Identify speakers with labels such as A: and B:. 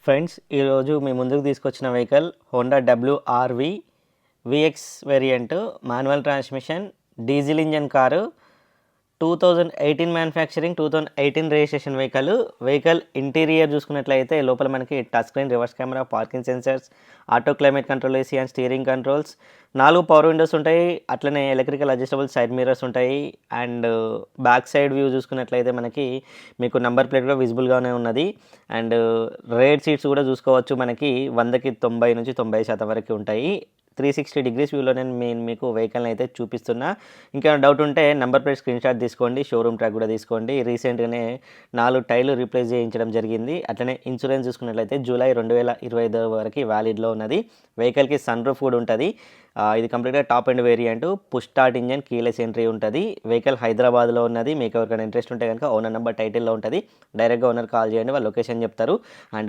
A: Friends, ఈరోజు మీ ముందుకు తీసుకొచ్చిన vehicle Honda WRV VX variant manual transmission diesel engine car 2018 manufacturing 2018 registration vehicle interior చూసుకున్నట్లయితే లోపల మనకి touch screen, reverse camera, parking sensors, auto climate control, AC and steering controls, 4 power Windows ఉంటాయి. అట్లనే electrical adjustable side mirrors ఉంటాయి. And back side view చూసుకున్నట్లయితే మనకి మీకు number plate కూడా విజిబుల్గానే ఉన్నది. అండ్ రేర్ సీట్స్ కూడా చూసుకోవచ్చు. మనకి 100కి 90 నుంచి 90% వరకు ఉంటాయి. 360 డిగ్రీస్ వ్యూలో నేను మీకు వెహికల్ని అయితే చూపిస్తున్నా. ఇంకా డౌట్ ఉంటే నెంబర్ ప్లేట్ స్క్రీన్ షాట్ తీసుకోండి, షోరూమ్ ట్రాక్ కూడా తీసుకోండి. రీసెంట్గానే 4 టైర్లు రీప్లేస్ చేయించడం జరిగింది. అట్లనే ఇన్సూరెన్స్ చూసుకున్నట్లయితే జూలై 2025 వరకు వ్యాలిడ్లో ఉన్నది. వెహికల్కి సన్ రూఫ్ కూడా ఉంటుంది. ఇది కంప్లీట్గా top and variant, push start engine, keyless entry ఉంటుంది. వెహికల్ హైదరాబాద్లో ఉన్నది. మీకు ఎవరికైనా ఇంట్రెస్ట్ ఉంటే కనుక ఓనర్ నెంబర్ టైటిల్లో ఉంటుంది. డైరెక్ట్గా ఓనర్ కాల్ చేయండి, వాళ్ళు లొకేషన్ చెప్తారు. అండ్